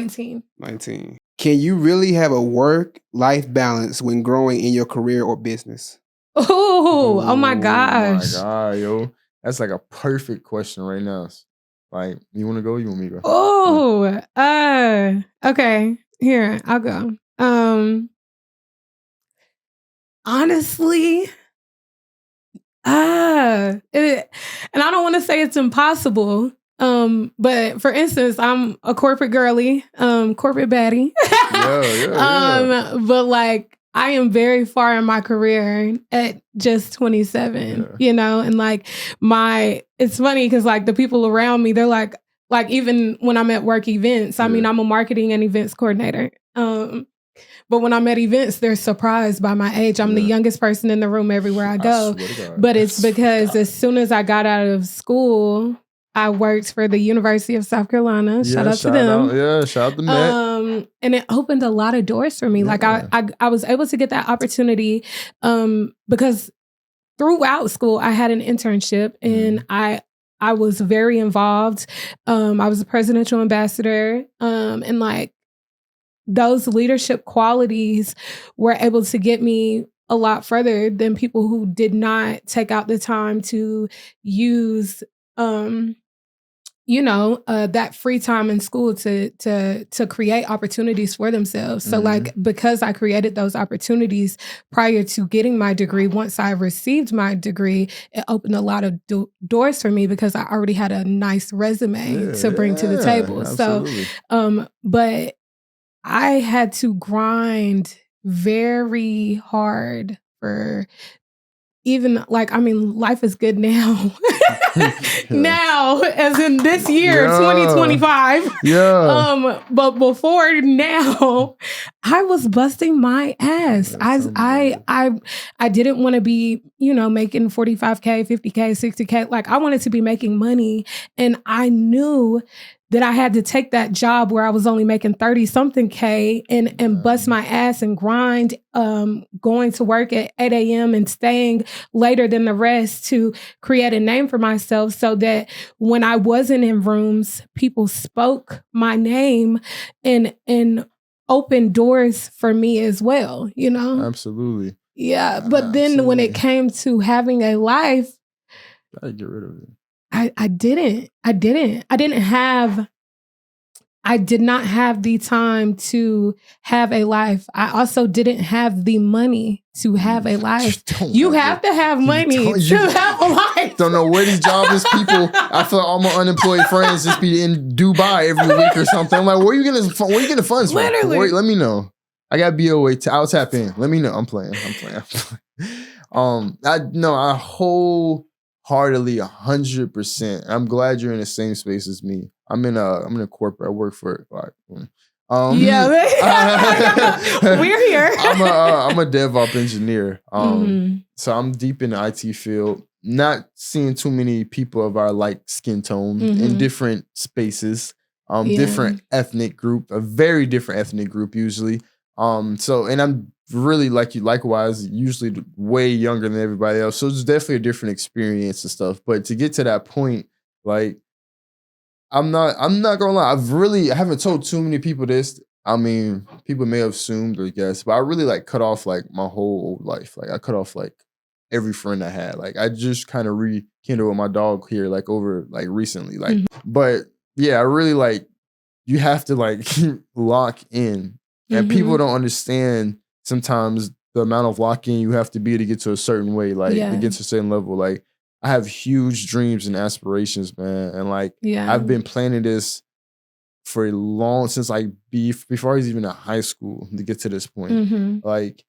19. 19. Can you really have a work-life balance when growing in your career or business? Oh my gosh. Oh my God, yo. That's like a perfect question right now. Like, you want to go? You want me to go? Oh, okay. Here, I'll go. Honestly, and I don't want to say it's impossible. But for instance, I'm a corporate girly, corporate baddie. Yeah. But like I am very far in my career at just 27, and like it's funny because like the people around me, they're like even when I'm at work events, I mean, I'm a marketing and events coordinator. But when I'm at events, they're surprised by my age. I'm the youngest person in the room everywhere I go. But it's because as soon as I got out of school, I worked for the University of South Carolina. Shout out to them. Shout out to Matt. And it opened a lot of doors for me. Yeah. Like I was able to get that opportunity because throughout school, I had an internship and I was very involved. I was a presidential ambassador and like those leadership qualities were able to get me a lot further than people who did not take out the time to use that free time in school to create opportunities for themselves. So like, because I created those opportunities prior to getting my degree, once I received my degree, it opened a lot of doors for me because I already had a nice resume to bring to the table. Absolutely. So, but I had to grind very hard for even like, I mean, life is good now. Now, as in this year, 2025. But before now, I was busting my ass. I didn't want to be, making 45K, 50K, 60K. Like I wanted to be making money. And I knew that I had to take that job where I was only making 30 something K and bust my ass and grind, going to work at 8 a.m. and staying later than the rest to create a name for myself so that when I wasn't in rooms, people spoke my name and opened doors for me as well, Absolutely. Yeah. But then when it came to having a life, gotta get rid of it. I did not have the time to have a life. I also didn't have the money to have a life. You have to have money to have a life. Don't know where these jobless people. I feel like all my unemployed friends just be in Dubai every week or something. I'm like, where you getting the funds from? Literally. Let me know. I got BOA. I'll tap in. Let me know. I'm playing. I wholeheartedly 100%. I'm glad you're in the same space as me. I'm in a corporate. I work for we're here. I'm a DevOps engineer. So I'm deep in the IT field. Not seeing too many people of our like skin tone in different spaces. Different ethnic group, a very different ethnic group usually. And I'm really like you, likewise, usually way younger than everybody else. So it's definitely a different experience and stuff. But to get to that point, like, I'm not gonna lie. I haven't told too many people this. I mean, people may have assumed, I guess, but I really like cut off like my whole old life. Like I cut off like every friend I had. Like I just kind of rekindled with my dog here, like over like recently. Like, but yeah, I really like you have to like lock in. And people don't understand sometimes the amount of lock-in you have to be to get to a certain way, like to get to a certain level. Like I have huge dreams and aspirations, man. And like I've been planning this for long since like before I was even in high school to get to this point. Like,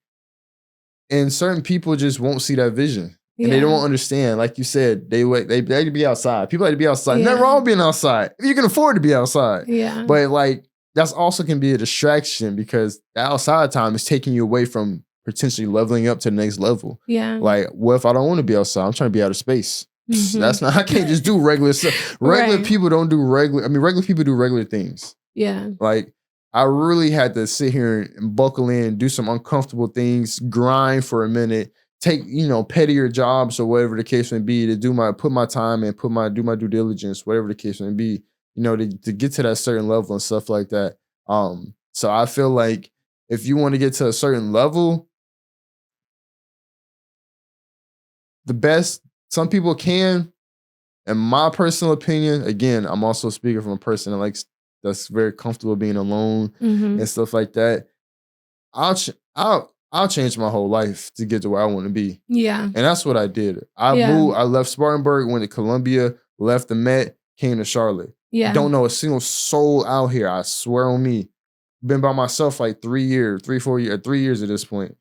and certain people just won't see that vision. And they don't understand. Like you said, they like to be outside. People like to be outside. Nothing wrong with being outside. If you can afford to be outside. Yeah. But like that's also can be a distraction because the outside time is taking you away from potentially leveling up to the next level. Yeah. Like, what if I don't want to be outside? I'm trying to be out of space. That's not, I can't just do regular stuff. Regular people don't do regular people do regular things. Yeah. Like, I really had to sit here and buckle in, do some uncomfortable things, grind for a minute, take, pettier jobs or whatever the case may be to put my time in, do my due diligence, whatever the case may be. To get to that certain level and stuff like that. So I feel like if you want to get to a certain level, the best, some people can, in my personal opinion, again, I'm also speaking from a person that likes, that's very comfortable being alone and stuff like that. I'll change my whole life to get to where I want to be. Yeah. And that's what I did. I moved, I left Spartanburg, went to Columbia, left the Met, came to Charlotte. Yeah. Don't know a single soul out here. I swear on me. Been by myself like 3 years, 3 years at this point.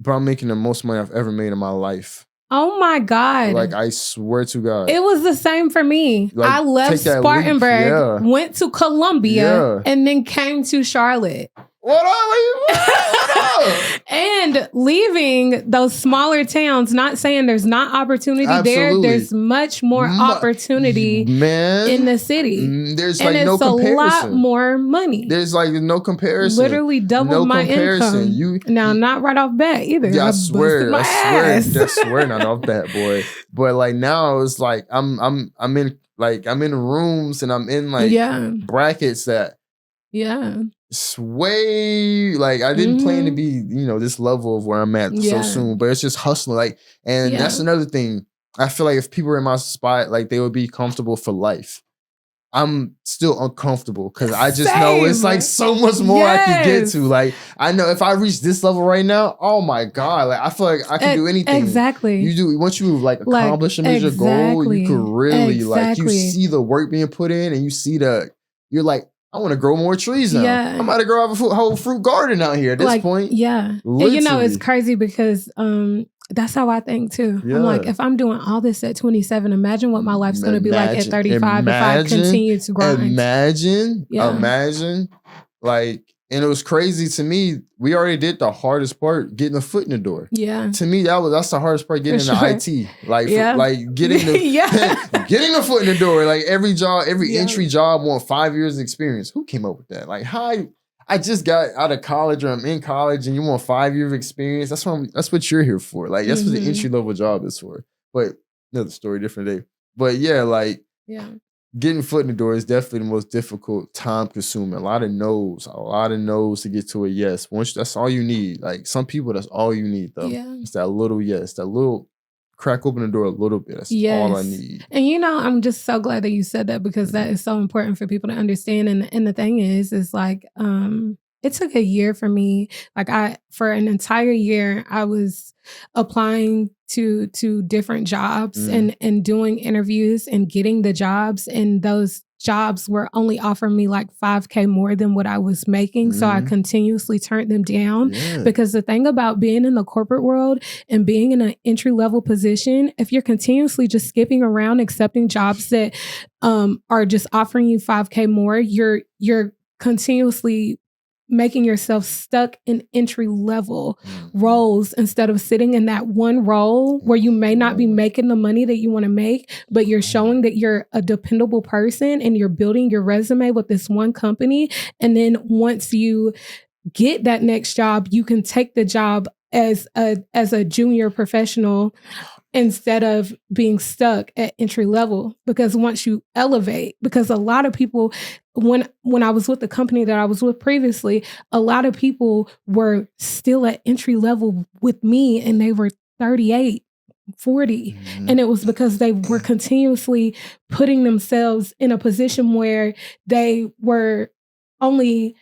But I'm making the most money I've ever made in my life. Oh my God. Like, I swear to God. It was the same for me. Like, I left Spartanburg, went to Columbia, and then came to Charlotte. What up? And leaving those smaller towns, not saying there's not opportunity there. There's much more opportunity in the city. There's and like it's no comparison. A lot more money. There's like no comparison. Literally double my income. Now, not right off bat either. Yeah, I swear not off bat, boy. But like now it's like I'm in rooms and I'm in like brackets that it's way like I didn't plan to be, this level of where I'm at so soon, but it's just hustling. Like, and that's another thing. I feel like if people were in my spot, like they would be comfortable for life. I'm still uncomfortable because I just know it's like so much more I can get to. Like, I know if I reach this level right now, oh my God, like I feel like I can do anything. Exactly. You do once you like accomplish a major goal, you can really like you see the work being put in and you see you're like, I want to grow more trees now. Yeah. I'm about to grow a whole fruit garden out here at this point. Yeah. Literally. And it's crazy because that's how I think too. Yeah. I'm like, if I'm doing all this at 27, imagine what my life's going to be like at 35 if I continue to grind. Imagine. Like, and it was crazy to me. We already did the hardest part, getting a foot in the door. Yeah. To me, that's the hardest part, getting into IT. Like, like getting the getting a foot in the door. Like every job, every entry job want 5 years of experience. Who came up with that? Like, I just got out of college or I'm in college and you want 5 years of experience. That's what you're here for. Like, that's what the entry level job is for. But another story, different day. But getting foot in the door is definitely the most difficult, time consuming. A lot of no's to get to a yes. Once that's all you need. Like some people, that's all you need though. Yeah. It's that little yes, that little crack open the door a little bit. That's all I need. And I'm just so glad that you said that because that is so important for people to understand. And the thing is like, it took a year for me. Like for an entire year, I was applying to different jobs and doing interviews and getting the jobs. And those jobs were only offering me like $5,000 more than what I was making. So I continuously turned them down because the thing about being in the corporate world and being in an entry-level position, if you're continuously just skipping around, accepting jobs that are just offering you $5,000 more, you're continuously making yourself stuck in entry-level roles instead of sitting in that one role where you may not be making the money that you want to make, but you're showing that you're a dependable person and you're building your resume with this one company. And then once you get that next job, you can take the job as a junior professional instead of being stuck at entry level. Because once you elevate, because a lot of people, when I was with the company that I was with previously, a lot of people were still at entry level with me and they were 38, 40. And it was because they were continuously putting themselves in a position where they were only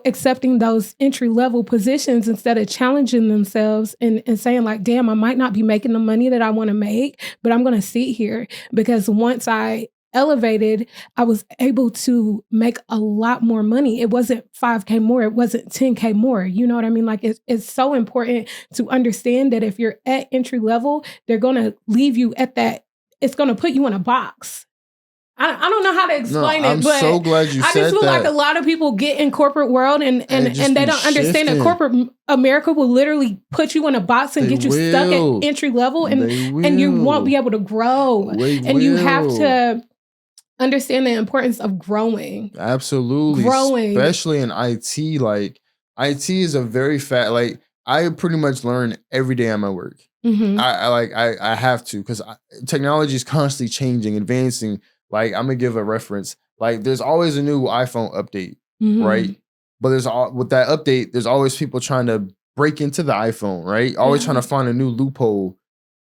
accepting those entry-level positions instead of challenging themselves and saying like, damn, I might not be making the money that I want to make, but I'm going to sit here because once I elevated, I was able to make a lot more money. It wasn't $5,000 more. It wasn't $10,000 more. You know what I mean? Like it's so important to understand that if you're at entry level, they're going to leave you at that. It's going to put you in a box. I don't know how to explain it, but so glad you said I just feel like a lot of people get in corporate world and they don't understand that corporate America will literally put you in a box and get you stuck at entry level and you won't be able to grow. You have to understand the importance of growing. Absolutely. Growing. Especially in IT. Like IT is a very like I pretty much learn every day on my work. I have to because technology is constantly changing, advancing. Like, I'm going to give a reference. Like, there's always a new iPhone update. right? But with that update, there's always people trying to break into the iPhone, right? Always trying to find a new loophole,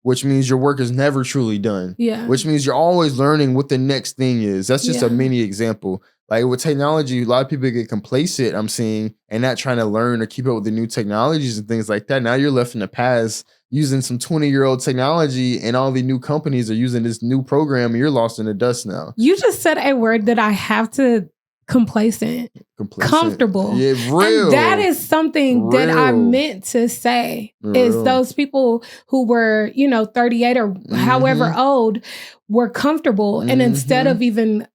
which means your work is never truly done. Yeah. Which means you're always learning what the next thing is. That's just a mini example. Like with technology, a lot of people get complacent, I'm seeing, and not trying to learn or keep up with the new technologies and things like that. Now you're left in the past using some 20-year-old technology, and all the new companies are using this new program, and you're lost in the dust now. You just said a word that I have to complacent. Comfortable. Yeah, real. And that is something that I meant to say is those people who were, 38 or however old were comfortable. And instead of even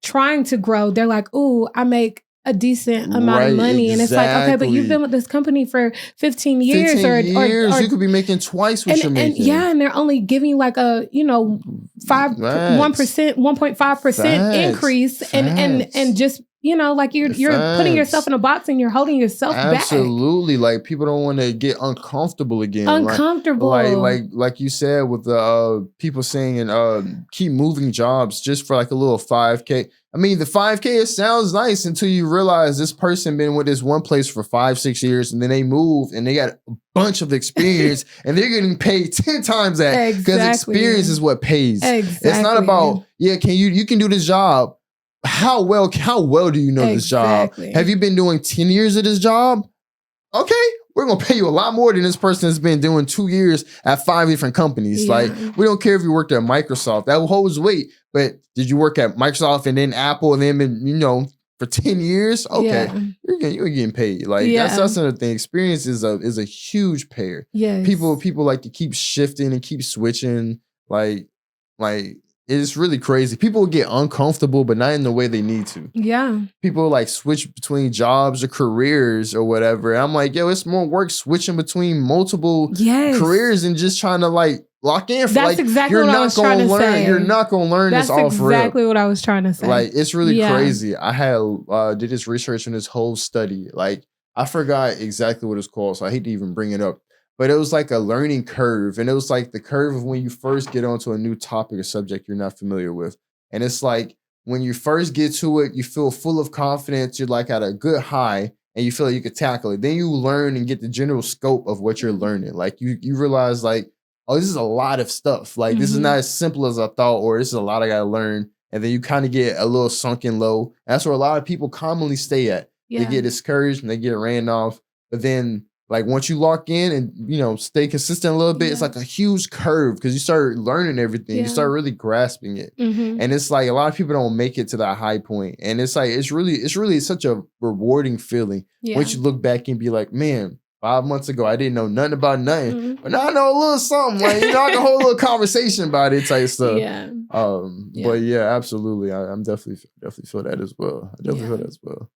trying to grow, they're like, ooh, I make a decent amount of money. And it's like, okay, but you've been with this company for 15 years. 15 years, you could be making twice what you're making. And they're only giving you like a, 1.5% increase. And just, like you're putting yourself in a box and you're holding yourself back. Absolutely. Like people don't want to get uncomfortable again. Uncomfortable. Like you said with the people saying and keep moving jobs just for like a little 5K. I mean, the 5K, it sounds nice until you realize this person been with this one place for 5-6 years, and then they move and they got a bunch of experience and they're getting paid 10 times that because experience is what pays. Exactly. It's not about, you can do this job. How well do you know this job? Have you been doing 10 years of this job? Okay, we're going to pay you a lot more than this person has been doing 2 years at 5 different companies. Yeah. Like, we don't care if you worked at Microsoft. That holds weight. But did you work at Microsoft and then Apple and then been, for 10 years? Okay, you're getting paid. Like, that's another thing. Experience is a huge payer. Yes. People like to keep shifting and keep switching. Like, it's really crazy. People get uncomfortable, but not in the way they need to. Yeah. People like switch between jobs or careers or whatever. And I'm like, yo, it's more work switching between multiple careers and just trying to like lock in. That's exactly what I was trying to say. You're not going to learn this off rip. That's exactly what I was trying to say. Like, it's really crazy. I had did this research on this whole study. Like, I forgot exactly what it's called, so I hate to even bring it up. But it was like a learning curve. And it was like the curve of when you first get onto a new topic or subject you're not familiar with. And it's like when you first get to it, you feel full of confidence. You're like at a good high and you feel like you could tackle it. Then you learn and get the general scope of what you're learning. Like you realize like, oh, this is a lot of stuff. Like this is not as simple as I thought, or this is a lot I got to learn. And then you kind of get a little sunken low. That's where a lot of people commonly stay at. They get discouraged and they get ran off. But then like once you lock in and, stay consistent a little bit, it's like a huge curve because you start learning everything. You start really grasping it. And it's like a lot of people don't make it to that high point. And it's like, it's really such a rewarding feeling. Once you look back and be like, man, 5 months ago, I didn't know nothing about nothing. But now I know a little something. Like, I can hold a little conversation about it type stuff. But yeah, absolutely. I'm definitely feel that as well. I definitely feel that as well.